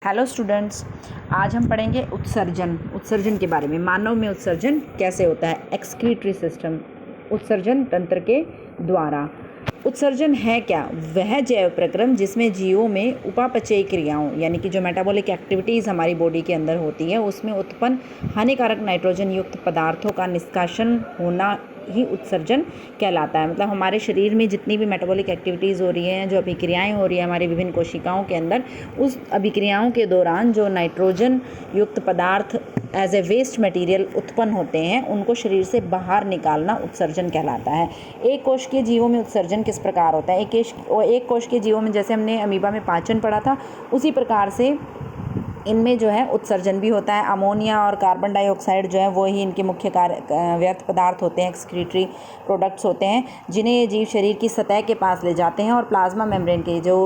Hello students, आज हम पढ़ेंगे उत्सर्जन के बारे में। मानव में उत्सर्जन कैसे होता है, एक्सक्रीटरी सिस्टम, उत्सर्जन तंत्र के द्वारा। उत्सर्जन है क्या? वह जैव प्रक्रम जिसमें जीवों में उपापचयी क्रियाओं यानी कि जो मेटाबॉलिक एक्टिविटीज़ हमारी बॉडी के अंदर होती है उसमें उत्पन्न हानिकारक नाइट्रोजन युक्त पदार्थों का निष्कासन होना ही उत्सर्जन कहलाता है। मतलब हमारे शरीर में जितनी भी मेटाबॉलिक एक्टिविटीज़ हो रही हैं, जो अभिक्रियाएं हो रही हैं हमारी विभिन्न कोशिकाओं के अंदर, उस अभिक्रियाओं के दौरान जो नाइट्रोजन युक्त पदार्थ एज ए वेस्ट मटेरियल उत्पन्न होते हैं उनको शरीर से बाहर निकालना उत्सर्जन कहलाता है। एक कोश के जीवों में उत्सर्जन किस प्रकार होता है? एक कोश के जीवों में जैसे हमने अमीबा में पाचन पढ़ा था, उसी प्रकार से इनमें जो है उत्सर्जन भी होता है। अमोनिया और कार्बन डाइऑक्साइड जो है वो ही इनके मुख्य व्यर्थ पदार्थ होते हैं, एक्सक्रीटरी प्रोडक्ट्स होते हैं, जिन्हें ये जीव शरीर की सतह के पास ले जाते हैं और प्लाज्मा मेम्ब्रेन के जो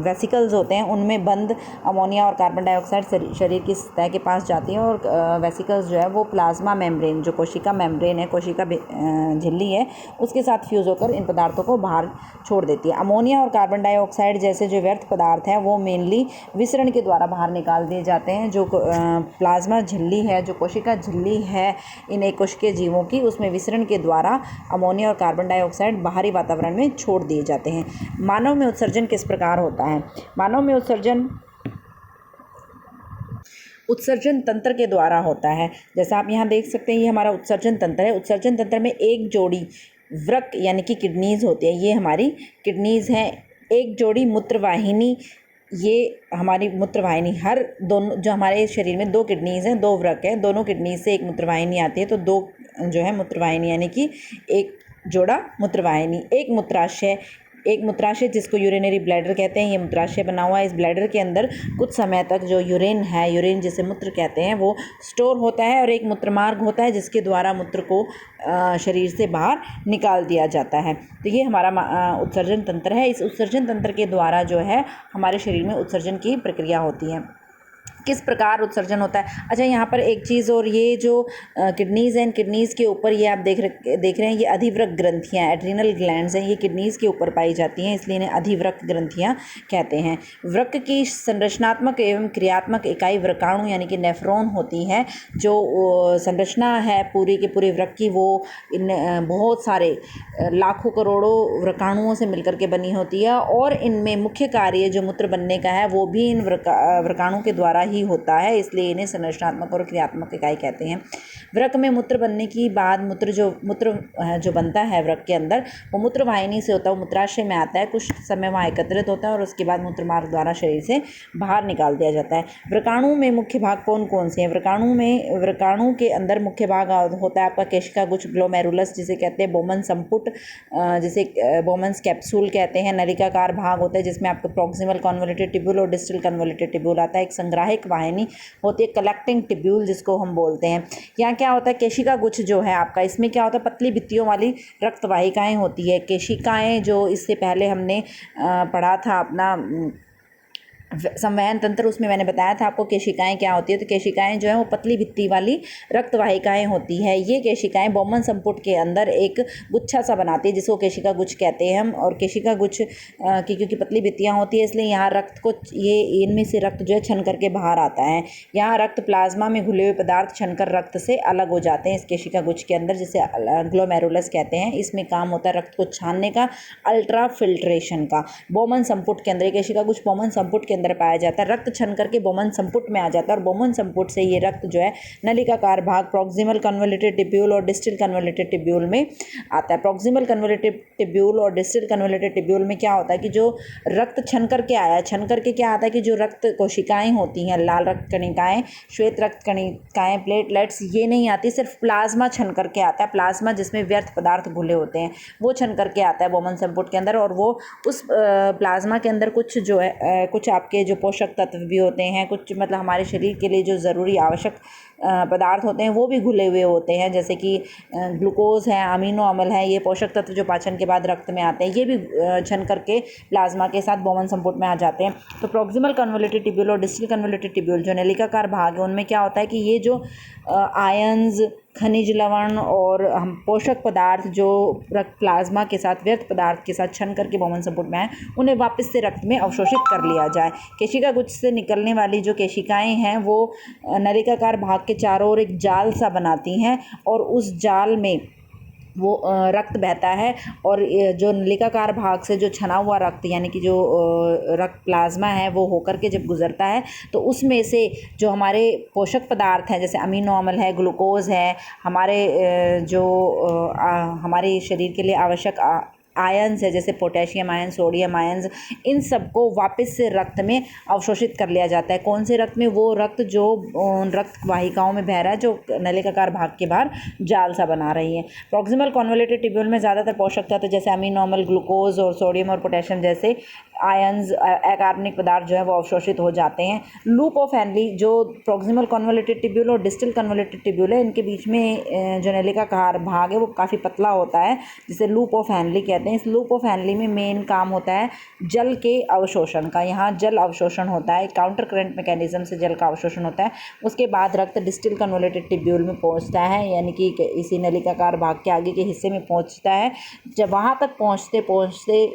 वेसिकल्स होते हैं उनमें बंद अमोनिया और कार्बन डाइऑक्साइड शरीर की सतह के पास जाती हैं और वेसिकल्स जो है वो प्लाज्मा मेम्ब्रेन, जो कोशिका मेम्ब्रेन है, कोशिका झिल्ली है, उसके साथ फ्यूज़ होकर इन पदार्थों को बाहर छोड़ देती है। अमोनिया और कार्बन डाइऑक्साइड जैसे जो व्यर्थ पदार्थ हैं वो मेनली विसरण के द्वारा बाहर निकाल दिए जाते हैं। जो प्लाज्मा झिल्ली है, जो कोशिका झिल्ली है इन एक कोशिकीय जीवों की, उसमें विसरण के द्वारा अमोनिया और कार्बन डाइऑक्साइड बाहरी वातावरण में छोड़ दिए जाते हैं। मानव में उत्सर्जन किस प्रकार होता है? मानव में उत्सर्जन तंत्र के द्वारा होता है। जैसा आप यहाँ देख सकते हैं, ये हमारा उत्सर्जन तंत्र है। उत्सर्जन तंत्र में एक जोड़ी वृक्क यानी कि किडनीज होती है, ये हमारी किडनीज हैं। एक जोड़ी मूत्रवाहिनी, ये हमारी मूत्रवाहिनी, हर दोनों जो हमारे शरीर में दो किडनीज हैं, दो वृक्क हैं, दोनों किडनीज से एक मूत्रवाहिनी आती है, तो दो जो है मूत्रवाहिनी यानी कि एक जोड़ा मूत्रवाहिनी। एक मूत्राशय जिसको यूरिनरी ब्लैडर कहते हैं, ये मूत्राशय बना हुआ है। इस ब्लैडर के अंदर कुछ समय तक जो यूरिन जिसे मूत्र कहते हैं वो स्टोर होता है, और एक मूत्रमार्ग होता है जिसके द्वारा मूत्र को शरीर से बाहर निकाल दिया जाता है। तो ये हमारा उत्सर्जन तंत्र है। इस उत्सर्जन तंत्र के द्वारा जो है हमारे शरीर में उत्सर्जन की प्रक्रिया होती है। किस प्रकार उत्सर्जन होता है? अच्छा, यहाँ पर एक चीज़ और, ये जो किडनीज़ हैं, किडनीज़ के ऊपर ये आप देख रहे हैं, ये अधिवृक्क ग्रंथियाँ, एड्रीनल ग्लैंड्स हैं, ये किडनीज़ के ऊपर पाई जाती हैं, इसलिए इन्हें अधिवृक्क ग्रंथियाँ कहते हैं। वृक्क की संरचनात्मक एवं क्रियात्मक इकाई वृकाणु यानी कि नेफ्रॉन होती है। जो संरचना है पूरी के पूरे वृक्क की, वो इन बहुत सारे लाखों करोड़ों वृकाणुओं से मिलकर के बनी होती है, और इनमें मुख्य कार्य जो मूत्र बनने का है वो भी इन वृकाणु के द्वारा ही होता है, इसलिए इन्हें संरचनात्मक और क्रियात्मक इकाई कहते हैं। वृक्क में मूत्र बनने की बाद मूत्र जो बनता है वृक्क के अंदर, वो मूत्रवाहिनी से होता है, वो मूत्राशय में आता है, कुछ समय वहाँ एकत्रित होता है और उसके बाद मूत्रमार्ग द्वारा शरीर से बाहर निकाल दिया जाता है। वृकाणु में मुख्य भाग कौन कौन से हैं? वृकाणु के अंदर मुख्य भाग होता है आपका केशिका गुच्छ, ग्लोमेरुलस जिसे कहते हैं, बोमन संपुट जिसे बोमन्स कैप्सूल कहते हैं, नलिकाकार भाग होता है जिसमें आपको प्रॉक्सिमल कन्वोल्यूटेड टिब्यूल और डिस्टल कन्वोल्यूटेड टिब्यूल आता है। एक संग्राहक वाहिनी होती है, कलेक्टिंग टिब्यूल जिसको हम बोलते हैं। यहाँ क्या होता है, केशिका गुच्छ जो है आपका, इसमें क्या होता है, पतली भित्तियों वाली रक्त वाहिकाएँ होती है। केशिकाएँ जो इससे पहले हमने पढ़ा था अपना संवहन तंत्र, उसमें मैंने बताया था आपको केशिकाएं क्या होती है। तो केशिकाएं जो है वो पतली भित्ति वाली रक्त वाहिकाएं होती है। ये केशिकाएं बोमन संपुट के अंदर एक गुच्छा सा बनाती है जिसको केशिका गुच्छ कहते हैं हम। और केशिका गुच्छ की क्योंकि पतली भित्तियाँ होती है, इसलिए यहाँ रक्त को इनमें से रक्त जो है छन करके बाहर आता है। यहाँ रक्त प्लाज्मा में घुले हुए पदार्थ छनकर रक्त से अलग हो जाते हैं इस केशिका गुच्छ के अंदर, जिसे ग्लोमेरुलस कहते हैं। इसमें काम होता है रक्त को छानने का, अल्ट्रा फिल्ट्रेशन का। बोमन संपुट के अंदर, केशिका गुच्छ बोमन संपुट के अंदर पाया जाता है, रक्त छन करके बोमन संपुट में आ जाता है, और बोमन संपुट से ये रक्त जो है नलिकाकार भाग, प्रॉक्सिमल कन्वोल्यूटेड टिब्यूल और डिस्टल कन्वोल्यूटेड टिब्यूल में आता है। प्रॉक्सिमल कन्वोल्यूटेड टिब्यूल और डिस्टल कन्वोल्यूटेड टिब्यूल में क्या होता है कि जो रक्त छन करके आया, छन करके क्या आता है कि जो रक्त कोशिकाएं होती हैं, लाल रक्त कणिकाएं, श्वेत रक्त कणिकाएं, प्लेटलेट्स, ये नहीं आती, सिर्फ प्लाज्मा छन करके आता है। प्लाज्मा जिसमें व्यर्थ पदार्थ घुले होते हैं वो छन करके आता है बोमन संपुट के अंदर, और वो उस प्लाज्मा के अंदर कुछ जो है कुछ आपके जो पोषक तत्व भी होते हैं, कुछ मतलब हमारे शरीर के लिए जो ज़रूरी आवश्यक पदार्थ होते हैं वो भी घुले हुए होते हैं, जैसे कि ग्लूकोज है, अमीनो अम्ल है, ये पोषक तत्व जो पाचन के बाद रक्त में आते हैं, ये भी छन करके प्लाज्मा के साथ बोवन संपुट में आ जाते हैं। तो प्रॉक्सिमल कन्वोल्यूटेड टिब्यूल और डिस्टल कन्वोल्यूटेड टिब्यूल जो नलिकाकार भाग है, उनमें क्या होता है कि ये जो आयंस, खनिज लवण और हम पोषक पदार्थ जो रक्त प्लाज्मा के साथ, व्यर्थ पदार्थ के साथ छन करके बोवन संपुट में आए, उन्हें वापस से रक्त में अवशोषित कर लिया जाए। केशिका गुच्छ से निकलने वाली जो केशिकाएं हैं वो नलिकाकार भाग के चारों ओर एक जाल सा बनाती हैं और उस जाल में वो रक्त बहता है और जो नलिकाकार भाग से जो छना हुआ रक्त यानी कि जो रक्त प्लाज्मा है वो होकर के जब गुजरता है तो उसमें से जो हमारे पोषक पदार्थ हैं, जैसे अमीनो अम्ल है, ग्लूकोज है, हमारे जो हमारे शरीर के लिए आवश्यक आयंस है, जैसे पोटेशियम आयन, सोडियम आयंस, इन सबको वापस से रक्त में अवशोषित कर लिया जाता है। कौन से रक्त में? वो रक्त जो रक्त वाहिकाओं में बह रहा है, जो नलिकाकार भाग के बाहर जाल सा बना रही है। प्रॉक्सिमल कन्वोल्यूटेड टिब्यूल में ज़्यादातर पोषक तत्व जैसे अमीनो अम्ल, ग्लूकोज और सोडियम और पोटेशियम जैसे आयंस, अकार्बनिक पदार्थ जो है वो अवशोषित हो जाते हैं। लूप ऑफ हेनली जो प्रॉक्सिमल कन्वोल्यूटेड टिब्यूल और डिस्टल कन्वोल्यूटेड टिब्यूल है, इनके बीच में जो नलिकाकार भाग है वो काफ़ी पतला होता है, जिसे लूप ऑफ हेनली कहते हैं। इस लूप ऑफ हेनली में मेन काम होता है जल के अवशोषण का। यहाँ जल अवशोषण होता है, काउंटर करंट मैकेनिज्म से जल का अवशोषण होता है। उसके बाद रक्त डिस्टल कन्वोल्यूटेड टिब्यूल में पहुँचता है, यानी कि इसी नलिकाकार भाग के आगे के हिस्से में पहुँचता है। जब वहाँ तक पहुँचते पहुँचते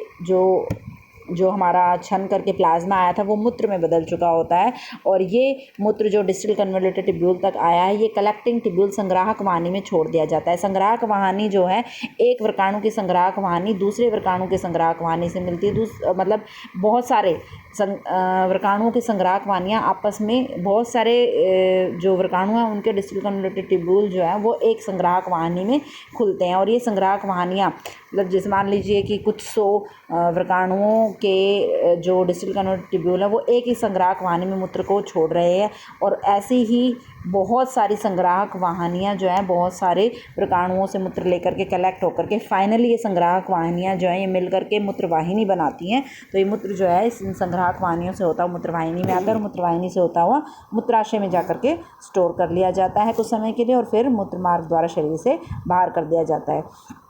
जो हमारा छन करके प्लाज्मा आया था वो मूत्र में बदल चुका होता है और ये मूत्र जो डिस्टल कन्वोल्यूटेड टिब्यूल तक आया है, ये कलेक्टिंग टिब्यूल संग्राहक वाहिनी में छोड़ दिया जाता है। संग्राहक वाहिनी जो है, एक वर्गाणु की संग्राहक वाहिनी दूसरे वर्गाणु के संग्राहक वाहिनी से मिलती है। मतलब बहुत सारे वर्गाणुओं की संग्राहक वाहिनियाँ आपस में, बहुत सारे जो वर्गाणु हैं उनके डिस्टल कन्वोल्यूटेड टिब्यूल जो है वो एक संग्राहक वाहिनी में खुलते हैं और ये संग्राहक वाहिनियाँ, मतलब जैसे मान लीजिए कि कुछ 100 वर्गाणुओं के जो डिस्टल कन्वोल्यूटेड टिब्यूल है वो एक ही संग्राहक वाहिनी में मूत्र को छोड़ रहे हैं और ऐसी ही बहुत सारी संग्राहक वाहिनियाँ जो हैं बहुत सारे वर्गाणुओं से मूत्र लेकर के कलेक्ट होकर के फाइनली ये संग्राहक वाहिनियाँ जो हैं ये मिल करके मूत्रवाहिनी बनाती हैं। तो ये मूत्र जो है इस संग्राहक वाहिनियों से होता हुआ मूत्रवाहिनी में आता है और मूत्रवाहिनी से होता हुआ मूत्राशय में जाकर के स्टोर कर लिया जाता है कुछ समय के लिए और फिर मूत्र मार्ग द्वारा शरीर से बाहर कर दिया जाता है।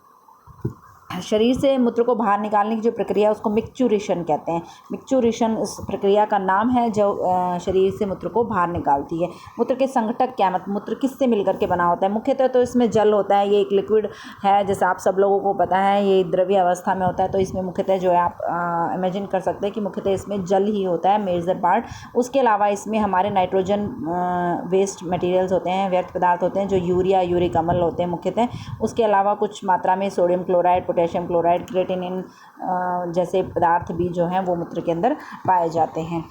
शरीर से मूत्र को बाहर निकालने की जो प्रक्रिया है उसको मिक्चुरेशन कहते हैं। मिक्चुरेशन इस प्रक्रिया का नाम है जो शरीर से मूत्र को बाहर निकालती है। मूत्र के संघटक क्या, मतलब मूत्र किससे मिलकर के बना होता है? मुख्यतः तो इसमें जल होता है, ये एक लिक्विड है जैसे आप सब लोगों को पता है, ये द्रव्य अवस्था में होता है। तो इसमें मुख्यतः जो है आप इमेजिन कर सकते हैं कि मुख्यतः इसमें जल ही होता है मेजर पार्ट। उसके अलावा इसमें हमारे नाइट्रोजन वेस्ट मटीरियल्स होते हैं, व्यर्थ पदार्थ होते हैं जो यूरिया, यूरिक अम्ल होते हैं मुख्यतः। उसके अलावा कुछ मात्रा में sodium chloride, potassium chloride, creatinine जैसे पदार्थ भी जो हैं वो मूत्र के अंदर पाए जाते हैं।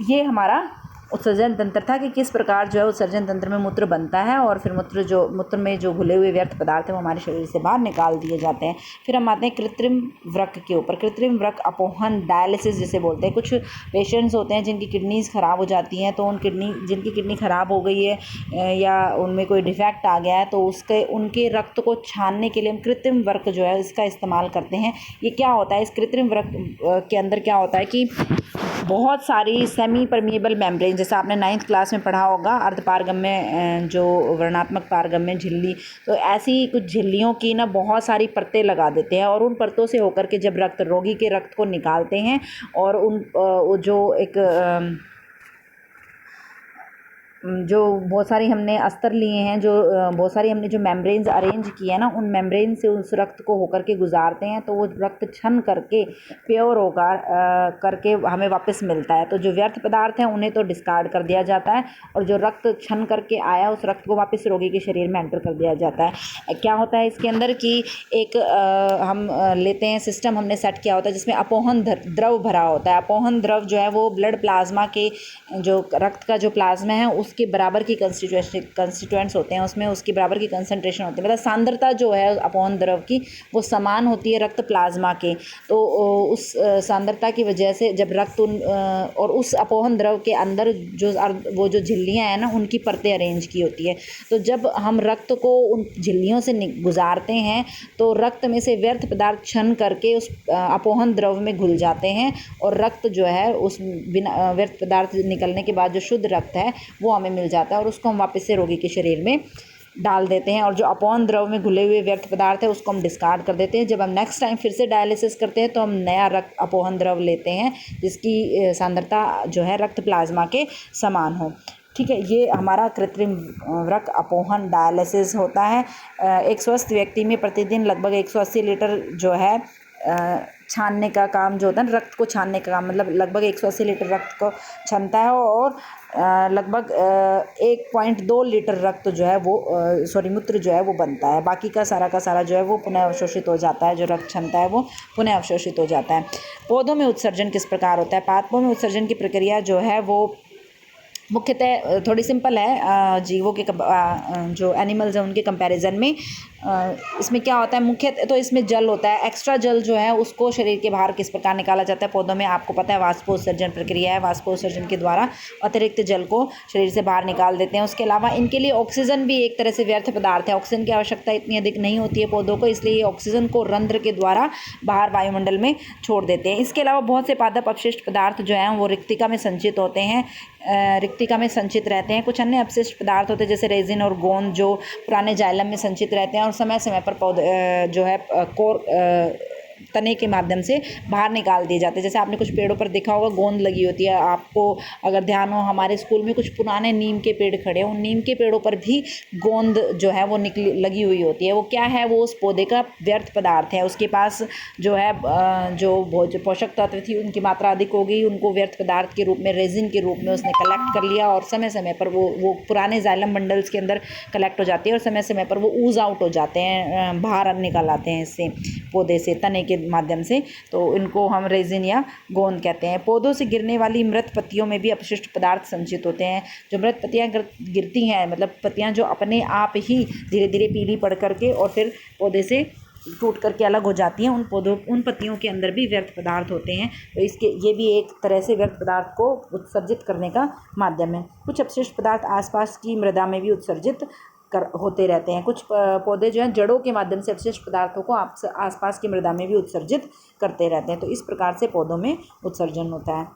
ये हमारा उत्सर्जन तंत्र था कि किस प्रकार जो है उत्सर्जन तंत्र में मूत्र बनता है और फिर मूत्र में जो घुले हुए व्यर्थ पदार्थ हैं वो हमारे शरीर से बाहर निकाल दिए जाते हैं। फिर हम आते हैं कृत्रिम वृक्क के ऊपर। कृत्रिम वृक्क अपोहन, डायलिसिस जिसे बोलते हैं। कुछ पेशेंट्स होते हैं जिनकी किडनीज ख़राब हो जाती हैं, तो जिनकी किडनी ख़राब हो गई है या उनमें कोई डिफेक्ट आ गया है तो उनके रक्त को छानने के लिए हम कृत्रिम वृक्क जो है इसका इस्तेमाल करते हैं। ये क्या होता है? इस कृत्रिम वृक्क के अंदर क्या होता है कि बहुत सारी सेमी परमिएबल मेम्ब्रेन, जैसा आपने 9th क्लास में पढ़ा होगा अर्धपारगम्य जो वर्णात्मक पारगम्य झिल्ली, तो ऐसी कुछ झिल्लियों की ना बहुत सारी परतें लगा देते हैं और उन परतों से होकर के जब रोगी के रक्त को निकालते हैं और जो एक जो बहुत सारी हमने अस्तर लिए हैं, जो बहुत सारी हमने जो मेम्ब्रेन्स अरेंज किए हैं ना, उन मेम्ब्रेन से उस रक्त को होकर के गुजारते हैं तो वो रक्त छन करके प्योर होकर करके हमें वापस मिलता है। तो जो व्यर्थ पदार्थ हैं उन्हें तो डिस्कार्ड कर दिया जाता है और जो रक्त छन करके आया उस रक्त को वापस रोगी के शरीर में एंटर कर दिया जाता है। क्या होता है इसके अंदर कि एक हम लेते हैं सिस्टम हमने सेट किया होता है जिसमें अपोहन द्रव भरा होता है। अपोहन द्रव जो है वो ब्लड प्लाज्मा के जो रक्त का जो प्लाज्मा है उसके बराबर की कंस्टिट्यूएंट्स होते हैं, उसमें उसकी बराबर की कंसंट्रेशन होती है, मतलब सांद्रता जो है अपोहन द्रव की वो समान होती है रक्त प्लाज्मा के। तो उस सांद्रता की वजह से जब रक्त और उस अपोहन द्रव के अंदर वो जो झिल्लियाँ हैं ना उनकी परतें अरेंज की होती है। तो जब हम रक्त को उन झिल्लियों से गुजारते हैं तो रक्त में से व्यर्थ पदार्थ छन करके उस अपोहन द्रव में घुल जाते हैं और रक्त जो है उस बिना व्यर्थ पदार्थ निकलने के बाद जो शुद्ध रक्त है वो हमें मिल जाता है और उसको हम वापस से रोगी के शरीर में डाल देते हैं। और जो अपोहन द्रव में घुले हुए व्यर्थ पदार्थ है उसको हम डिस्कार्ड कर देते हैं। जब हम नेक्स्ट टाइम फिर से डायलिसिस करते हैं तो हम नया रक्त अपोहन द्रव लेते हैं जिसकी सांद्रता जो है रक्त प्लाज्मा के समान हो। ठीक है, ये हमारा कृत्रिम रक्त अपोहन डायलिसिस होता है। एक स्वस्थ व्यक्ति में प्रतिदिन लगभग 180 लीटर जो है छानने का काम जो होता है, रक्त को छानने का काम, मतलब लगभग 180 लीटर रक्त को छानता है और लगभग 1.2 लीटर रक्त जो है वो मूत्र जो है वो बनता है। बाकी का सारा जो है वो पुनः अवशोषित हो जाता है, जो रक्त क्षमता है वो पुनः अवशोषित हो जाता है। पौधों में उत्सर्जन किस प्रकार होता है? पादपों में उत्सर्जन की प्रक्रिया जो है वो मुख्यतः थोड़ी सिंपल है जीवों के जो एनिमल्स हैं उनके कंपैरिजन में। इसमें क्या होता है, मुख्य तो इसमें जल होता है। एक्स्ट्रा जल जो है उसको शरीर के बाहर किस प्रकार निकाला जाता है? पौधों में आपको पता है वाष्पोत्सर्जन प्रक्रिया है। वाष्पोत्सर्जन के द्वारा अतिरिक्त जल को शरीर से बाहर निकाल देते हैं। उसके अलावा इनके लिए ऑक्सीजन भी एक तरह से व्यर्थ पदार्थ है। ऑक्सीजन की आवश्यकता इतनी अधिक नहीं होती है पौधों को, इसलिए ऑक्सीजन को रंध्र के द्वारा बाहर वायुमंडल में छोड़ देते हैं। इसके अलावा बहुत से पादप अपशिष्ट पदार्थ जो हैं वो रिक्तिका में संचित होते हैं, रिक्तिका में संचित रहते हैं। कुछ अन्य अपशिष्ट पदार्थ होते हैं जैसे रेजिन और गोंद जो पुराने जाइलम में संचित रहते हैं और समय समय पर पौधे जो है कोर तने के माध्यम से बाहर निकाल दिए जाते हैं। जैसे आपने कुछ पेड़ों पर देखा होगा गोंद लगी होती है। आपको अगर ध्यान हो, हमारे स्कूल में कुछ पुराने नीम के पेड़ खड़े हैं, उन नीम के पेड़ों पर भी गोंद जो है वो लगी हुई होती है। वो क्या है? वो उस पौधे का व्यर्थ पदार्थ है। उसके पास जो है जो पोषक तत्व थी उनकी मात्रा अधिक हो गई, उनको व्यर्थ पदार्थ के रूप में, रेजिन के रूप में उसने कलेक्ट कर लिया और समय समय पर वो पुराने जाइलम बंडल्स के अंदर कलेक्ट हो जाती है और समय समय पर वो ऊज आउट हो जाते हैं, बाहर निकल आते हैं इससे पौधे से तने के माध्यम से। तो इनको हम रेजिन या गोंद कहते हैं। पौधों से गिरने वाली मृत पत्तियों में भी अपशिष्ट पदार्थ संचित होते हैं। जो मृत पत्तियां गिरती हैं, मतलब पत्तियां जो अपने आप ही धीरे धीरे पीली पड़ करके और फिर पौधे से टूट करके अलग हो जाती हैं, उन पत्तियों के अंदर भी व्यर्थ पदार्थ होते हैं। तो ये भी एक तरह से व्यर्थ पदार्थ को उत्सर्जित करने का माध्यम है। कुछ अपशिष्ट पदार्थ आसपास की मृदा में भी उत्सर्जित होते रहते हैं। कुछ पौधे जो हैं जड़ों के माध्यम से अपशिष्ट पदार्थों को आसपास की मृदा में भी उत्सर्जित करते रहते हैं। तो इस प्रकार से पौधों में उत्सर्जन होता है।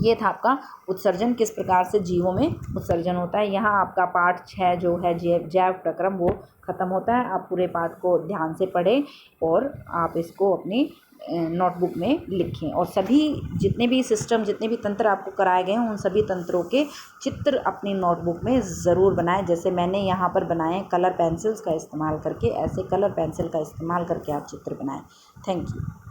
ये था आपका उत्सर्जन, किस प्रकार से जीवों में उत्सर्जन होता है। यहाँ आपका पाठ 6 जो है जैव प्रक्रम वो ख़त्म होता है। आप पूरे पाठ को ध्यान से पढ़ें और आप इसको अपनी नोटबुक में लिखें और सभी जितने भी तंत्र आपको कराए गए हैं उन सभी तंत्रों के चित्र अपनी नोटबुक में ज़रूर बनाएं। जैसे मैंने यहाँ पर बनाए कलर पेंसिल्स का इस्तेमाल करके, ऐसे कलर पेंसिल का इस्तेमाल करके आप चित्र बनाएं। Thank you.